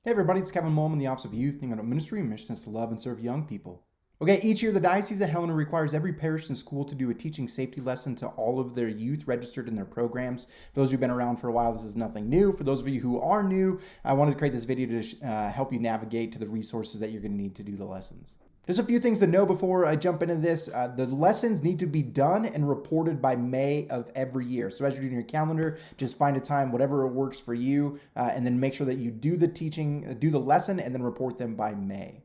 Hey everybody, it's Kevin Mullen in the Office of Youth, and Ministry. Mission is to love and serve young people. Okay, each year the Diocese of Helena requires every parish and school to do a teaching safety lesson to all of their youth registered in their programs. For those who've been around for a while, this is nothing new. For those of you who are new, I wanted to create this video to help you navigate to the resources that you're going to need to do the lessons. There's a few things to know before I jump into this. The lessons need to be done and reported by May of every year. So as you're doing your calendar, just find a time, whatever works for you, and then make sure that you do the lesson, and then report them by May.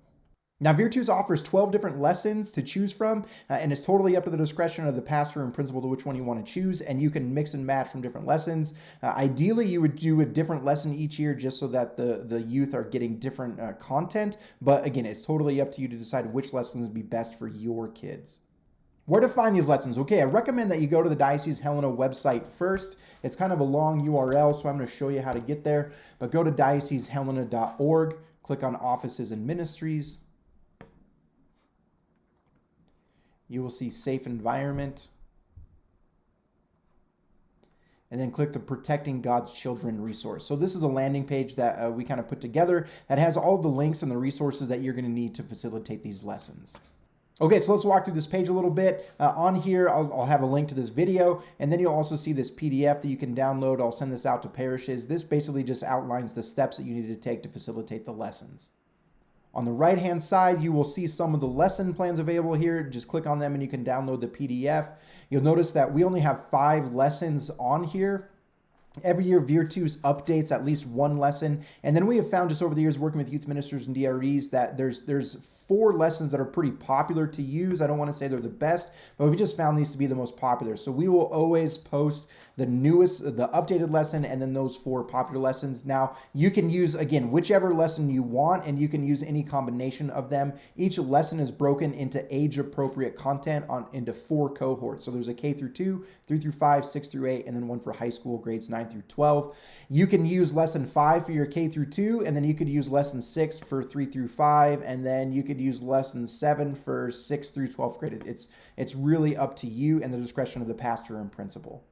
Now, VIRTUS offers 12 different lessons to choose from, and it's totally up to the discretion of the pastor and principal to which one you want to choose, and you can mix and match from different lessons. Ideally, you would do a different lesson each year just so that the youth are getting different content, but again, it's totally up to you to decide which lessons would be best for your kids. Where to find these lessons? Okay, I recommend that you go to the Diocese Helena website first. It's kind of a long URL, so I'm going to show you how to get there, but go to diocesehelena.org, click on Offices and Ministries. You will see Safe Environment, and then click the Protecting God's Children resource. So this is a landing page that we kind of put together that has all the links and the resources that you're going to need to facilitate these lessons. Okay, so let's walk through this page a little bit. On here, I'll have a link to this video, and then you'll also see this PDF that you can download. I'll send this out to parishes. This basically just outlines the steps that you need to take to facilitate the lessons. On the right-hand side, you will see some of the lesson plans available here. Just click on them and you can download the PDF. You'll notice that we only have 5 lessons on here. Every year, VIRTUS updates at least one lesson. And then we have found just over the years working with youth ministers and DREs that there's 4 lessons that are pretty popular to use. I don't want to say they're the best, but we just found these to be the most popular. So we will always post the updated lesson and then those 4 popular lessons. Now, you can use, again, whichever lesson you want, and you can use any combination of them. Each lesson is broken into age-appropriate content into 4 cohorts. So there's a K through 2, 3 through 5, 6 through 8, and then one for high school, grades 9 through 12. You can use lesson 5 for your K through 2, and then you could use lesson 6 for 3 through 5, and then you could use lesson 7 for 6 through 12th grade. It's really up to you and the discretion of the pastor and principal.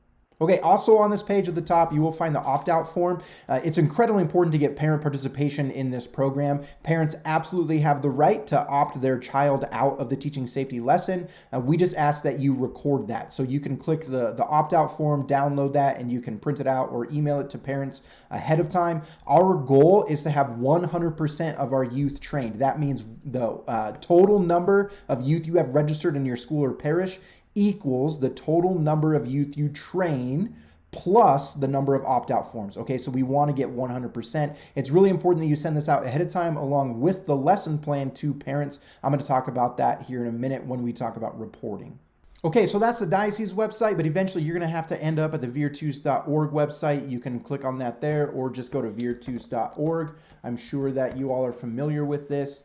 Okay, also on this page at the top, you will find the opt-out form. It's incredibly important to get parent participation in this program. Parents absolutely have the right to opt their child out of the teaching safety lesson. We just ask that you record that. So you can click the opt-out form, download that, and you can print it out or email it to parents ahead of time. Our goal is to have 100% of our youth trained. That means the total number of youth you have registered in your school or parish equals the total number of youth you train plus the number of opt-out forms. Okay, so we want to get 100%. It's really important that you send this out ahead of time along with the lesson plan to parents. I'm going to talk about that here in a minute when we talk about reporting. Okay, so that's the diocese website, but eventually you're going to have to end up at the virtus.org website. You can click on that there or just go to virtus.org. I'm sure that you all are familiar with this.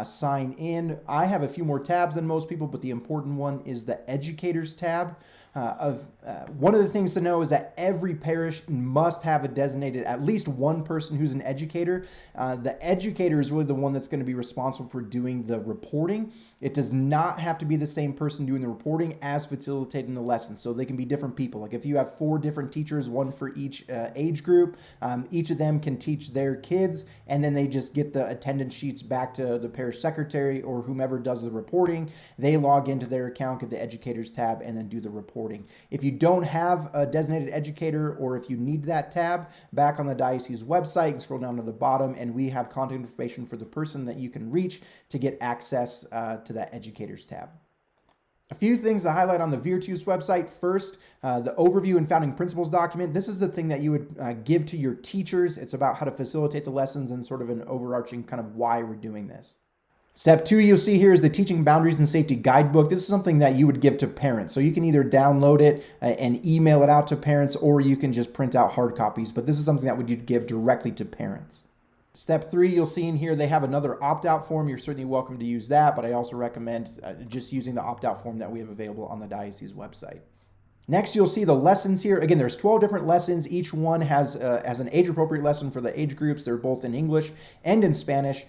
Sign in. I have a few more tabs than most people, but the important one is the educators tab. One of the things to know is that every parish must have a designated, at least one person who's an educator. The educator is really the one that's going to be responsible for doing the reporting. It does not have to be the same person doing the reporting as facilitating the lesson. So they can be different people. Like if you have 4 different teachers, one for each age group, each of them can teach their kids, and then they just get the attendance sheets back to the parish secretary or whomever does the reporting. They log into their account, get the educators tab, and then do the reporting. If you don't have a designated educator, or if you need that tab, back on the diocese website, you can scroll down to the bottom and we have contact information for the person that you can reach to get access to that educators tab. A few things to highlight on the VIRTUS website. First, the overview and founding principles document. This is the thing that you would give to your teachers. It's about how to facilitate the lessons and sort of an overarching kind of why we're doing this. Step 2 you'll see here is the Teaching Boundaries and Safety Guidebook. This is something that you would give to parents. So you can either download it and email it out to parents, or you can just print out hard copies. But this is something that you'd give directly to parents. Step 3, you'll see in here they have another opt-out form. You're certainly welcome to use that, but I also recommend just using the opt-out form that we have available on the diocese website. Next, you'll see the lessons here. Again, there's 12 different lessons. Each one has an age-appropriate lesson for the age groups. They're both in English and in Spanish.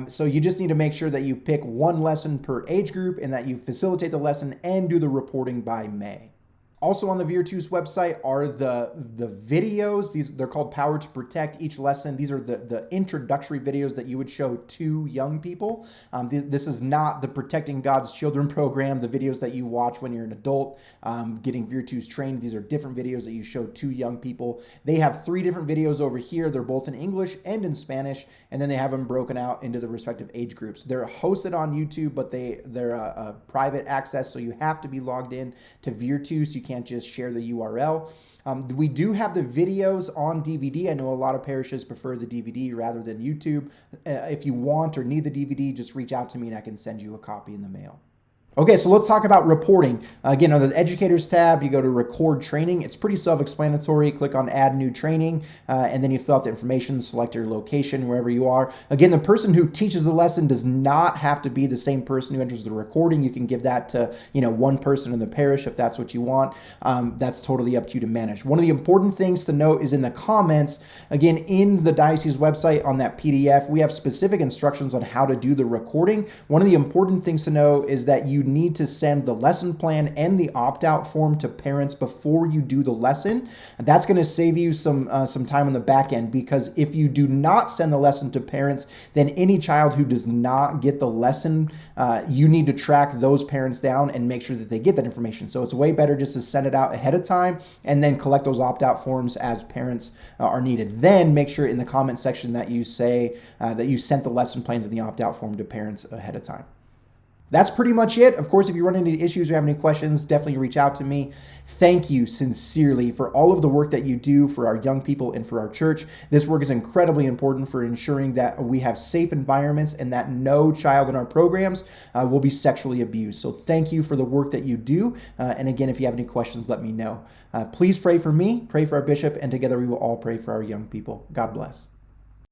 So you just need to make sure that you pick one lesson per age group and that you facilitate the lesson and do the reporting by May. Also on the VIRTUS website are the videos. They're called Power to Protect. Each lesson, these are the introductory videos that you would show to young people. This is not the Protecting God's Children program, the videos that you watch when you're an adult getting VIRTUS trained. These are different videos that you show to young people. They have 3 different videos over here. They're both in English and in Spanish, and then they have them broken out into the respective age groups. They're hosted on YouTube, but they're a private access, so you have to be logged in to VIRTUS. You can't just share the URL. We do have the videos on DVD. I know a lot of parishes prefer the DVD rather than YouTube. If you want or need the DVD, just reach out to me and I can send you a copy in the mail. Okay, so let's talk about reporting. Again, under the Educators tab, you go to Record Training. It's pretty self-explanatory. Click on Add New Training, and then you fill out the information, select your location, wherever you are. Again, the person who teaches the lesson does not have to be the same person who enters the recording. You can give that to, one person in the parish if that's what you want. That's totally up to you to manage. One of the important things to note is in the comments, again, in the diocese website on that PDF, we have specific instructions on how to do the recording. One of the important things to know is that you need to send the lesson plan and the opt-out form to parents before you do the lesson. That's going to save you some time on the back end, because if you do not send the lesson to parents, then any child who does not get the lesson, you need to track those parents down and make sure that they get that information. So it's way better just to send it out ahead of time and then collect those opt-out forms as parents are needed. Then make sure in the comment section that you say that you sent the lesson plans and the opt-out form to parents ahead of time. That's pretty much it. Of course, if you run into issues or have any questions, definitely reach out to me. Thank you sincerely for all of the work that you do for our young people and for our church. This work is incredibly important for ensuring that we have safe environments and that no child in our programs will be sexually abused. So thank you for the work that you do. And again, if you have any questions, let me know. Please pray for me, pray for our bishop, and together we will all pray for our young people. God bless.